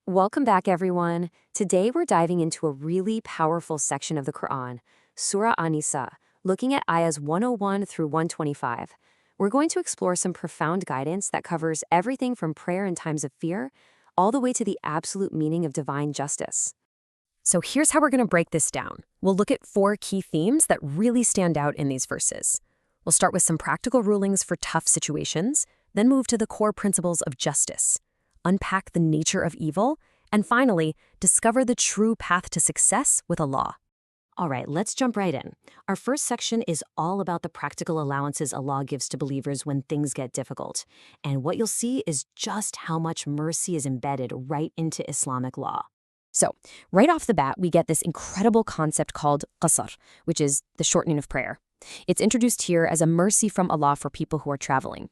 Welcome back, everyone. Today we're diving into a really powerful section of the Quran, Surah Nisa, looking at ayahs 101 through 125. We're going to explore some profound guidance that covers everything from prayer in times of fear all the way to the absolute meaning of divine justice. So here's how we're going to break this down. We'll look at 4 key themes that really stand out in these verses. We'll start with some practical rulings for tough situations, then move to the core principles of justice, unpack the nature of evil, and finally, discover the true path to success with Allah. All right, let's jump right in. Our first section is all about the practical allowances Allah gives to believers when things get difficult. And what you'll see is just how much mercy is embedded right into Islamic law. So, right off the bat, we get this incredible concept called qasr, which is the shortening of prayer. It's introduced here as a mercy from Allah for people who are traveling.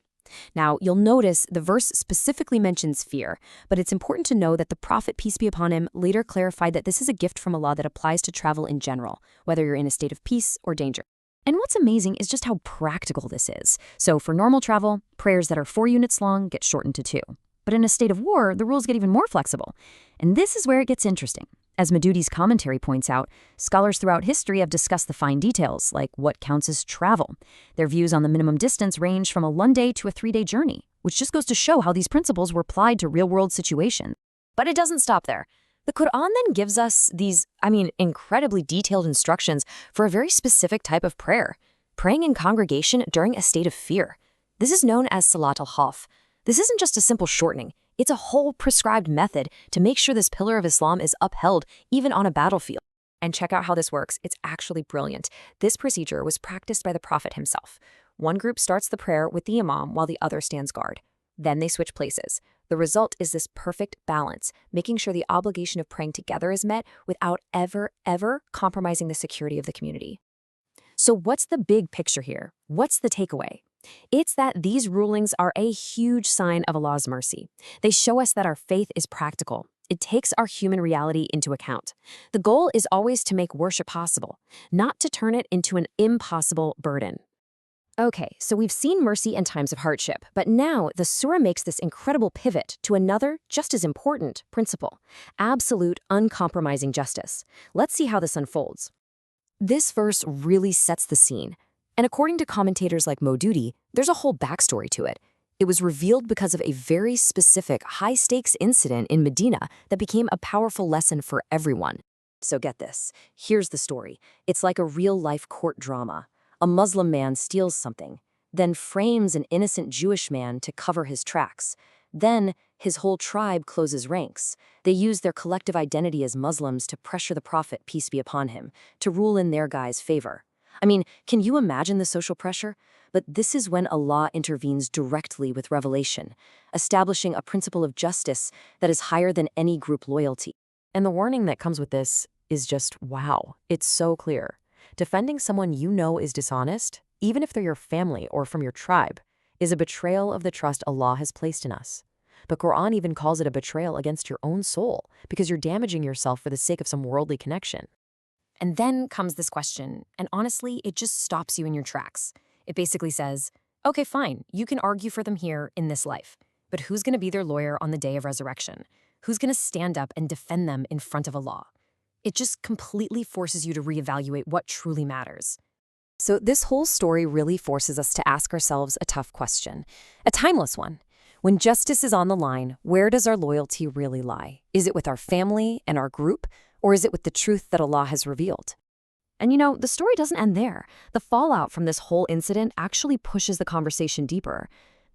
Now, you'll notice the verse specifically mentions fear, but it's important to know that the Prophet, peace be upon him, later clarified that this is a gift from Allah that applies to travel in general, whether you're in a state of peace or danger. And what's amazing is just how practical this is. So for normal travel, prayers that are 4 units long get shortened to 2. But in a state of war, the rules get even more flexible. And this is where it gets interesting. As Madudi's commentary points out, scholars throughout history have discussed the fine details, like what counts as travel. Their views on the minimum distance range from a 1-day to a 3-day journey, which just goes to show how these principles were applied to real-world situations. But it doesn't stop there. The Quran then gives us these, incredibly detailed instructions for a very specific type of prayer, praying in congregation during a state of fear. This is known as Salat al-Khawf. This isn't just a simple shortening. It's a whole prescribed method to make sure this pillar of Islam is upheld even on a battlefield. And check out how this works. It's actually brilliant. This procedure was practiced by the Prophet himself. One group starts the prayer with the imam while the other stands guard. Then they switch places. The result is this perfect balance, making sure the obligation of praying together is met without ever compromising the security of the community. So what's the big picture here? What's the takeaway? It's that these rulings are a huge sign of Allah's mercy. They show us that our faith is practical. It takes our human reality into account. The goal is always to make worship possible, not to turn it into an impossible burden. Okay, so we've seen mercy in times of hardship, but now the surah makes this incredible pivot to another, just as important, principle: absolute, uncompromising justice. Let's see how this unfolds. This verse really sets the scene. And according to commentators like Maududi, there's a whole backstory to it. It was revealed because of a very specific, high-stakes incident in Medina that became a powerful lesson for everyone. So get this. Here's the story. It's like a real-life court drama. A Muslim man steals something, then frames an innocent Jewish man to cover his tracks. Then his whole tribe closes ranks. They use their collective identity as Muslims to pressure the Prophet, peace be upon him, to rule in their guy's favor. Can you imagine the social pressure? But this is when Allah intervenes directly with revelation, establishing a principle of justice that is higher than any group loyalty. And the warning that comes with this is just, wow, it's so clear. Defending someone you know is dishonest, even if they're your family or from your tribe, is a betrayal of the trust Allah has placed in us. The Quran even calls it a betrayal against your own soul because you're damaging yourself for the sake of some worldly connection. And then comes this question, and honestly, it just stops you in your tracks. It basically says, okay, fine, you can argue for them here in this life, but who's going to be their lawyer on the day of resurrection? Who's going to stand up and defend them in front of Allah? It just completely forces you to reevaluate what truly matters. So this whole story really forces us to ask ourselves a tough question, a timeless one. When justice is on the line, where does our loyalty really lie? Is it with our family and our group? Or is it with the truth that Allah has revealed? And the story doesn't end there. The fallout from this whole incident actually pushes the conversation deeper.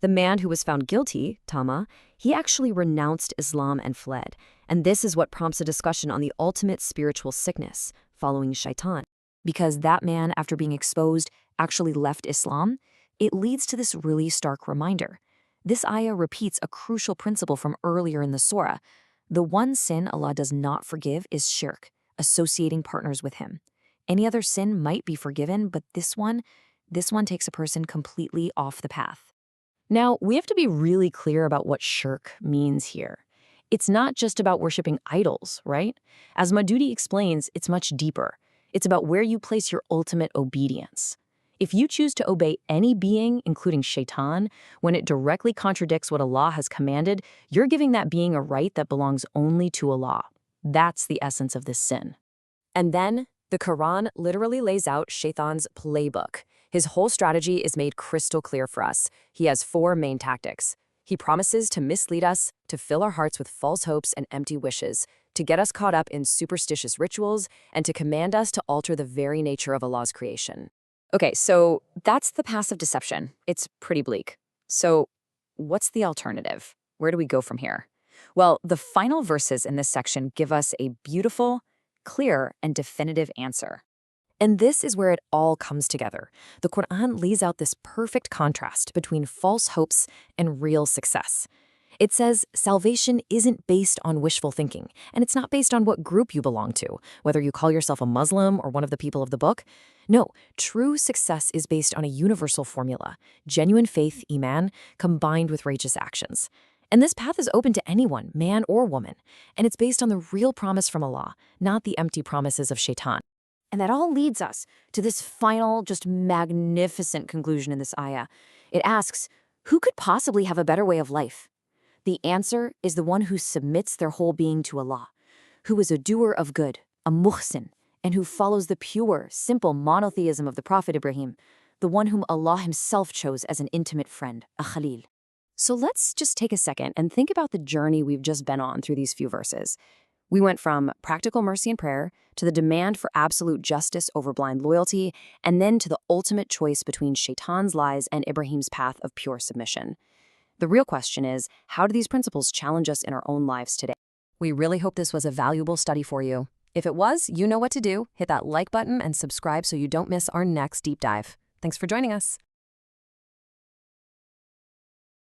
The man who was found guilty, Tama, he actually renounced Islam and fled. And this is what prompts a discussion on the ultimate spiritual sickness, following shaitan. Because that man, after being exposed, actually left Islam, it leads to this really stark reminder. This ayah repeats a crucial principle from earlier in the surah. The one sin Allah does not forgive is shirk, associating partners with him. Any other sin might be forgiven, but this one takes a person completely off the path. Now, we have to be really clear about what shirk means here. It's not just about worshiping idols, right? As Maududi explains, it's much deeper. It's about where you place your ultimate obedience. If you choose to obey any being, including Shaitan, when it directly contradicts what Allah has commanded, you're giving that being a right that belongs only to Allah. That's the essence of this sin. And then, the Quran literally lays out Shaitan's playbook. His whole strategy is made crystal clear for us. He has 4 main tactics. He promises to mislead us, to fill our hearts with false hopes and empty wishes, to get us caught up in superstitious rituals, and to command us to alter the very nature of Allah's creation. Okay, so that's the passive deception. It's pretty bleak. So what's the alternative? Where do we go from here? Well, the final verses in this section give us a beautiful, clear, and definitive answer. And this is where it all comes together. The Quran lays out this perfect contrast between false hopes and real success. It says salvation isn't based on wishful thinking, and it's not based on what group you belong to, whether you call yourself a Muslim or one of the people of the book. No, true success is based on a universal formula, genuine faith, iman, combined with righteous actions. And this path is open to anyone, man or woman, and it's based on the real promise from Allah, not the empty promises of Shaitan. And that all leads us to this final, just magnificent conclusion in this ayah. It asks, who could possibly have a better way of life? The answer is the one who submits their whole being to Allah, who is a doer of good, a muhsin, and who follows the pure, simple monotheism of the Prophet Ibrahim, the one whom Allah himself chose as an intimate friend, a Khalil. So let's just take a second and think about the journey we've just been on through these few verses. We went from practical mercy and prayer to the demand for absolute justice over blind loyalty, and then to the ultimate choice between Shaitan's lies and Ibrahim's path of pure submission. The real question is, how do these principles challenge us in our own lives today? We really hope this was a valuable study for you. If it was, you know what to do. Hit that like button and subscribe so you don't miss our next deep dive. Thanks for joining us.